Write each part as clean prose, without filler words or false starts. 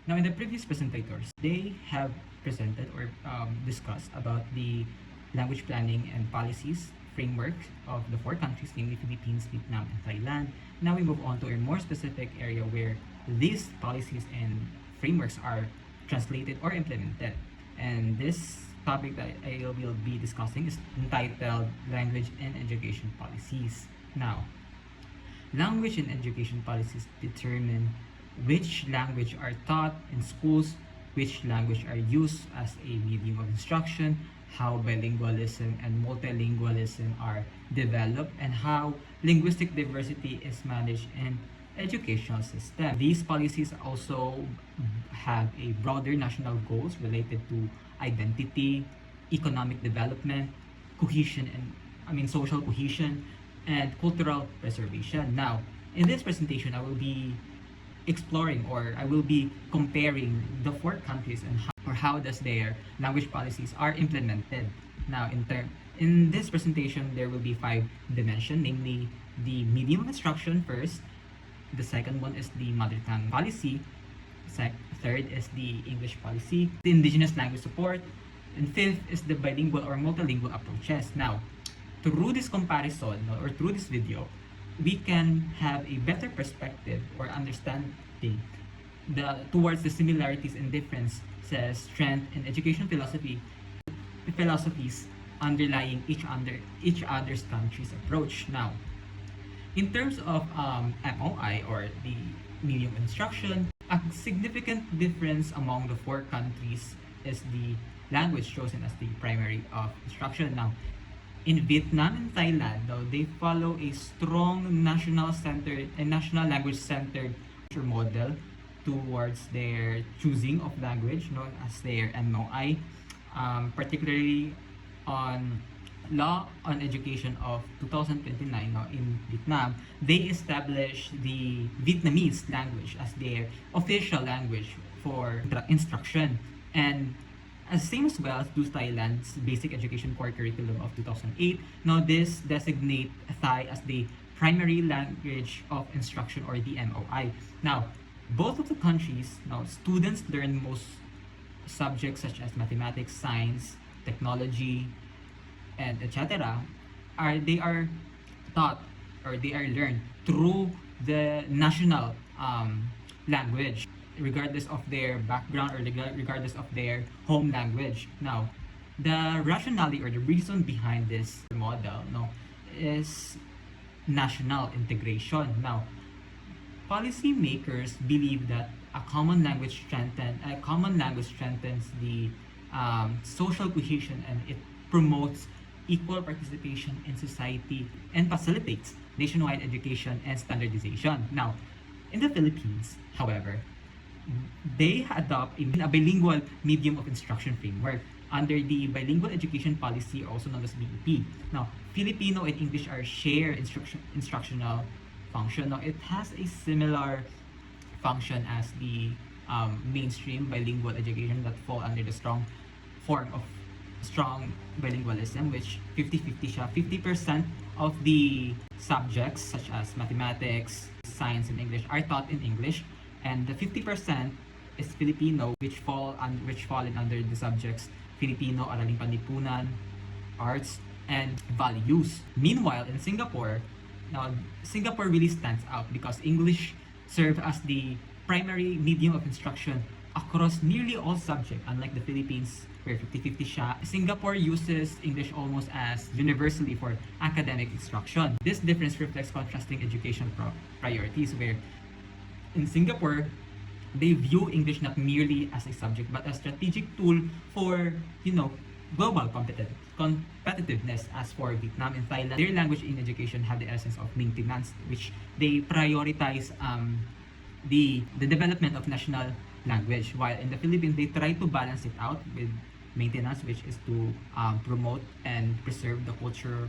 Now, in the previous presentators, they have presented or discussed about the language planning and policies framework of the four countries, namely Philippines, Vietnam, and Thailand. Now we move on to a more specific area where these policies and frameworks are translated or implemented. And this topic that I will be discussing is entitled Language and Education Policies. Now, language and education policies determine which language are taught in schools, which language are used as a medium of instruction, how bilingualism and multilingualism are developed, and how linguistic diversity is managed in educational system. These policies also have a broader national goals related to identity, economic development, cohesion and social cohesion, and cultural preservation. Now, in this presentation, I will be exploring or I will be comparing the four countries and how does their language policies are implemented. Now, in this presentation, there will be five dimensions, namely the medium of instruction first. The second one is the mother tongue policy. Third is the English policy, the indigenous language support, and fifth is the bilingual or multilingual approaches. Now, through this comparison or through this video, we can have a better perspective or understanding towards the similarities and differences, strength, and education philosophies underlying each other's country's approach. Now, in terms of MOI or the medium instruction, a significant difference among the four countries is the language chosen as the primary of instruction. Now, in Vietnam and Thailand, though, they follow a strong national language centered model towards their choosing of language, known as their MOI, particularly on Law on Education of 2029. Now, in Vietnam, they established the Vietnamese language as their official language for instruction, and as same as well as do Thailand's Basic Education Core Curriculum of 2008. Now, this designate Thai as the primary language of instruction or the MOI. Now, both of the countries, now students learn most subjects such as mathematics, science, technology, and etc. They are taught or they are learned through the national language, regardless of their background or regardless of their home language. Now, the rationality or the reason behind this model, is national integration. Now, policymakers believe that a common language strengthens the social cohesion, and it promotes equal participation in society and facilitates nationwide education and standardization. Now, in the Philippines, however, they adopt a bilingual medium of instruction framework under the bilingual education policy, also known as BEP. Now, Filipino and English are shared instructional function. Now, it has a similar function as the mainstream bilingual education that fall under the strong form of strong bilingualism, which 50-50 siya. 50% of the subjects such as mathematics, science, and English are taught in English, and the 50% is Filipino, which fall in under the subjects Filipino, Araling Panlipunan, Arts, and Values. Meanwhile, in Singapore, now Singapore really stands out because English serves as the primary medium of instruction across nearly all subjects, unlike the Philippines where 50-50 siya. Singapore uses English almost as universally for academic instruction. This difference reflects contrasting education priorities, where in Singapore, they view English not merely as a subject but a strategic tool for, global competitiveness. As for Vietnam and Thailand, their language in education have the essence of maintenance, which they prioritize the development of national language, while in the Philippines, they try to balance it out with maintenance, which is to promote and preserve the culture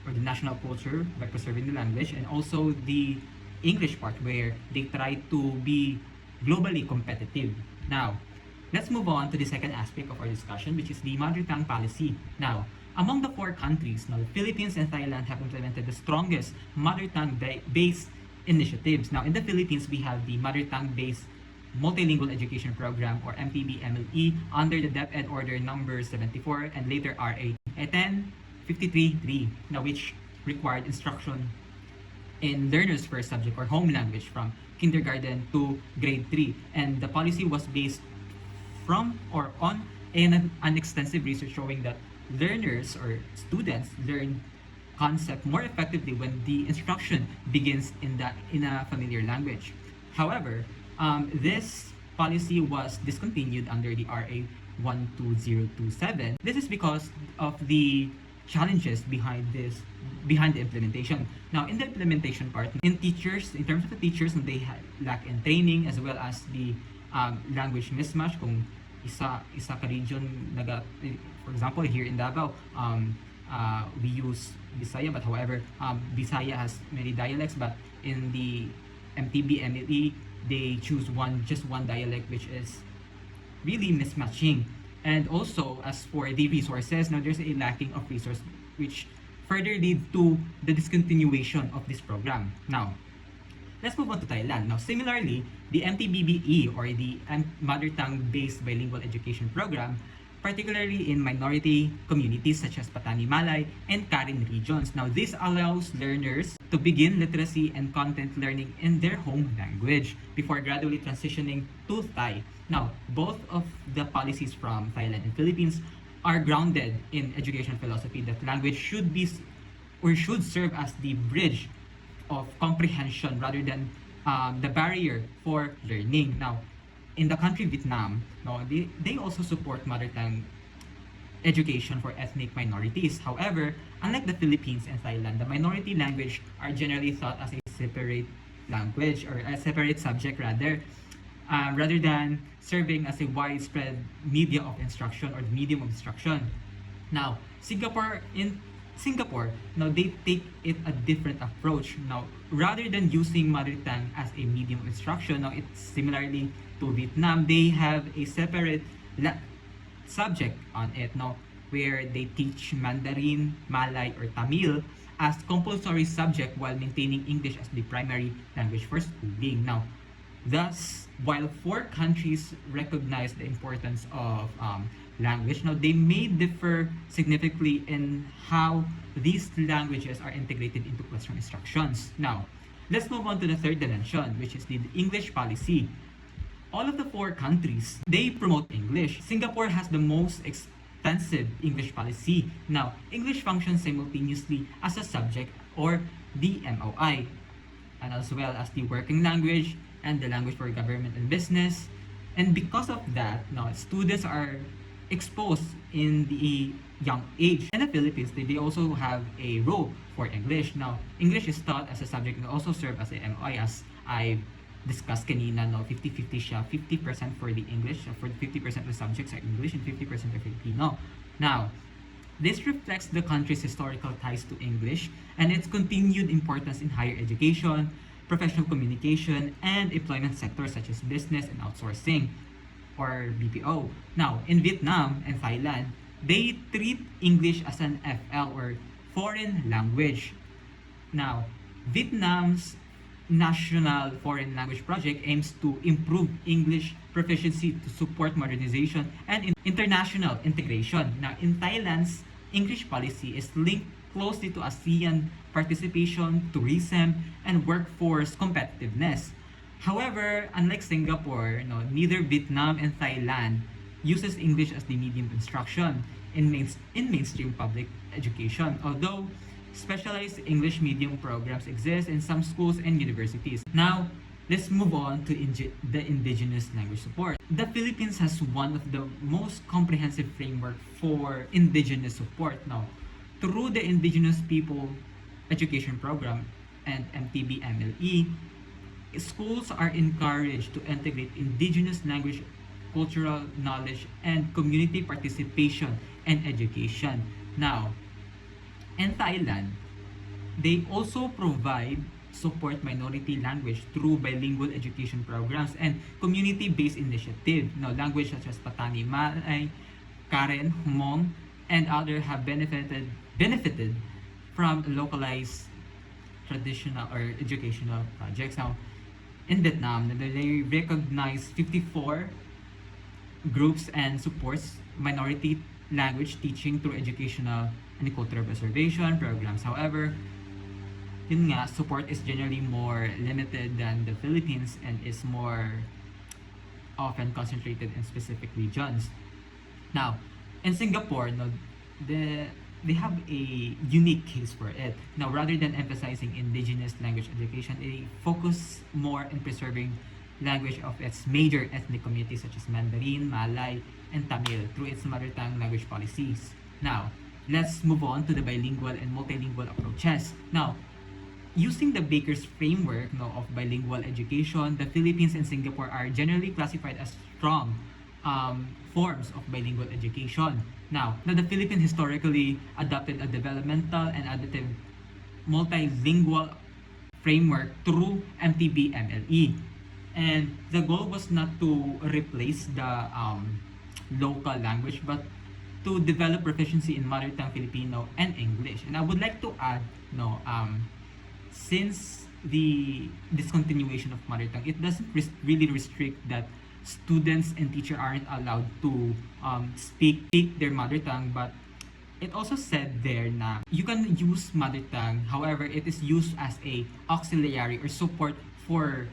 or the national culture by preserving the language, and also the English part where they try to be globally competitive. Now, let's move on to the second aspect of our discussion, which is the mother tongue policy. Now, among the four countries, the Philippines and Thailand have implemented the strongest mother tongue based initiatives. Now, in the Philippines, we have the mother tongue based Multilingual Education Program or MTB-MLE under the DepEd Order number 74 and later RA 1053-3, now which required instruction in learner's first subject or home language from kindergarten to grade 3. And the policy was based from or on an extensive research showing that learners or students learn concept more effectively when the instruction begins in a familiar language. However, this policy was discontinued under the RA 12027. This is because of the challenges behind the implementation. Now, in the implementation part, in terms of the teachers, they lack in training as well as the language mismatch. Kung isa ka region for example here in Davao, we use Bisaya, but however Bisaya has many dialects, but in the MTB MLE they choose just one dialect, which is really mismatching. And also, as for the resources, now there's a lacking of resource, which further lead to the discontinuation of this program. Now, let's move on to Thailand. Now, similarly, the MTBBE or the Mother Tongue-Based Bilingual Education Program, particularly in minority communities such as Patani Malay and Karen regions. Now, this allows learners to begin literacy and content learning in their home language before gradually transitioning to Thai. Now, both of the policies from Thailand and Philippines are grounded in education philosophy that language should serve as the bridge of comprehension rather than the barrier for learning. Now, in the country Vietnam, no, they also support mother tongue education for ethnic minorities. However, unlike the Philippines and Thailand, the minority language are generally thought as a separate language or a separate subject rather than serving as a widespread media of instruction or medium of instruction. Now, in Singapore, now they take it a different approach. Now, rather than using mother tongue as a medium of instruction, now it's similarly to Vietnam, they have a separate subject on it, now where they teach Mandarin, Malay, or Tamil as compulsory subject while maintaining English as the primary language for schooling. Now, thus, while 4 countries recognize the importance of language, now they may differ significantly in how these languages are integrated into classroom instructions. Now, let's move on to the third dimension, which is the English policy. All of the 4 countries, they promote English. Singapore has the most extensive English policy. Now, English functions simultaneously as a subject or the MOI, and as well as the working language and the language for government and business. And because of that, now students are exposed in the young age. In the Philippines, they also have a role for English. Now, English is taught as a subject and also serve as a MOI, as I discussed kanina, no, 50-50 siya, 50% for the English, for 50% of the subjects are English and 50% are Filipino. Now, this reflects the country's historical ties to English and its continued importance in higher education, professional communication, and employment sectors such as business and outsourcing or BPO. Now, in Vietnam and Thailand, they treat English as an FL or foreign language. Now, Vietnam's National Foreign Language Project aims to improve English proficiency to support modernization and international integration. Now, in Thailand's English policy is linked closely to ASEAN participation, tourism, and workforce competitiveness. However, unlike Singapore, no, neither Vietnam and Thailand uses English as the medium of instruction in mainstream public education, although specialized English medium programs exist in some schools and universities. Now, let's move on to the indigenous language support. The Philippines has one of the most comprehensive framework for indigenous support. Now, through the Indigenous People Education Program and MTB-MLE, schools are encouraged to integrate indigenous language, cultural knowledge, and community participation and education. Now, in Thailand, they also provide support minority language through bilingual education programs and community-based initiative. Now, language such as Patani Malay, Karen, Hmong, and others have benefited from localized traditional or educational projects. Now, in Vietnam, they recognize 54 groups and supports minority language teaching through educational and cultural preservation programs. However, yun nga, support is generally more limited than the Philippines and is more often concentrated in specific regions. Now, in Singapore, no, they have a unique case for it. Now, rather than emphasizing indigenous language education, they focus more in preserving language of its major ethnic communities such as Mandarin, Malay, and Tamil through its mother tongue language policies. Now, let's move on to the bilingual and multilingual approaches. Now, using the Baker's framework of bilingual education, the Philippines and Singapore are generally classified as strong forms of bilingual education. Now, the Philippines historically adopted a developmental and adaptive multilingual framework through MTB-MLE. And the goal was not to replace the local language, but to develop proficiency in mother tongue Filipino and English. And I would like to add, since the discontinuation of mother tongue, it doesn't really restrict that students and teachers aren't allowed to speak their mother tongue, but it also said there na you can use mother tongue, however, it is used as a auxiliary or support for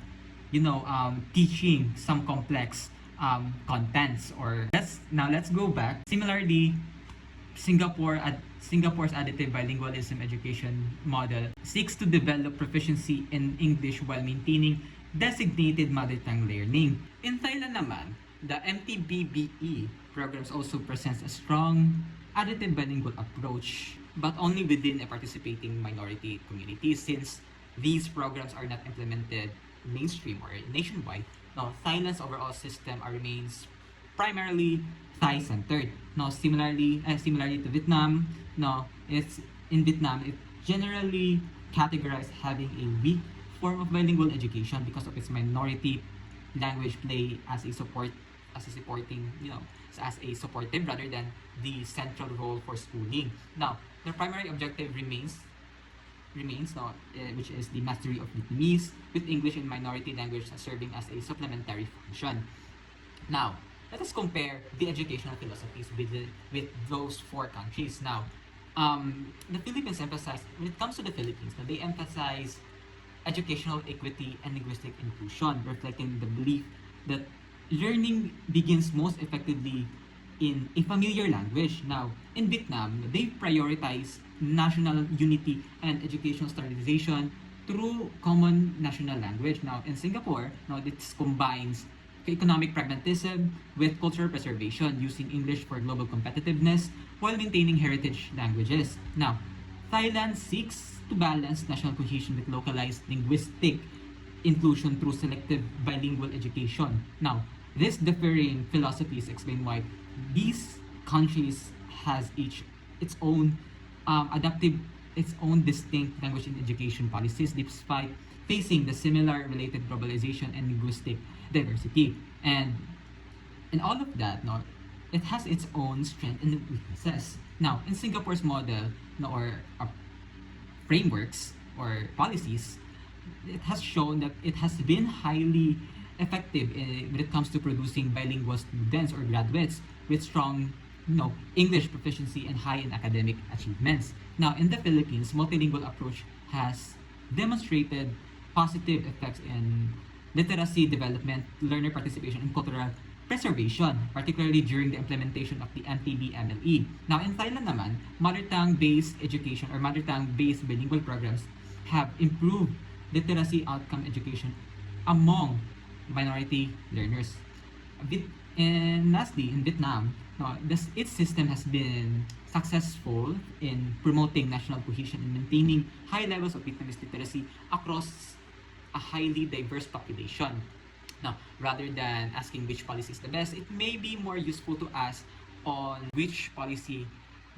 teaching some complex contents. Or let's go back. Similarly, Singapore's additive bilingualism education model seeks to develop proficiency in English while maintaining designated mother tongue learning. In Thailand naman, the MTBBE programs also presents a strong additive bilingual approach, but only within a participating minority community, since these programs are not implemented mainstream or nationwide. Now, Thailand's overall system remains primarily Thai-centered. Now, similarly to Vietnam, it's in Vietnam it generally categorized having a weak form of bilingual education because of its minority language play as a supportive rather than the central role for schooling. Now, the primary objective remains which is the mastery of Vietnamese, with English and minority language serving as a supplementary function. Now, let us compare the educational philosophies with those four countries. Now, the Philippines when it comes to the Philippines, they emphasize educational equity and linguistic inclusion, reflecting the belief that learning begins most effectively in a familiar language. Now, in Vietnam, they prioritize national unity and educational standardization through common national language. Now, in Singapore, this combines economic pragmatism with cultural preservation, using English for global competitiveness while maintaining heritage languages. Now, Thailand seeks to balance national cohesion with localized linguistic inclusion through selective bilingual education. Now, these differing philosophies explain why these countries has its own distinct language and education policies, despite facing the similar related globalization and linguistic diversity. And in all of that, it has its own strength and weaknesses. Now, in Singapore's model, or frameworks or policies, it has shown that it has been highly effective when it comes to producing bilingual students or graduates with strong English proficiency and high in academic achievements. Now, in the Philippines, multilingual approach has demonstrated positive effects in literacy development, learner participation, and cultural preservation, particularly during the implementation of the MTB-MLE. Now, in Thailand naman, mother tongue-based education or mother tongue-based bilingual programs have improved literacy outcome education among minority learners. And lastly, in Vietnam, its system has been successful in promoting national cohesion and maintaining high levels of Vietnamese literacy across a highly diverse population. Now, rather than asking which policy is the best, it may be more useful to ask on which policy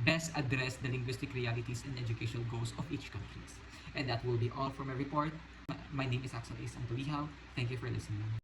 best address the linguistic realities and educational goals of each country. And that will be all for my report. My name is Axel A. Santolihaw. Thank you for listening.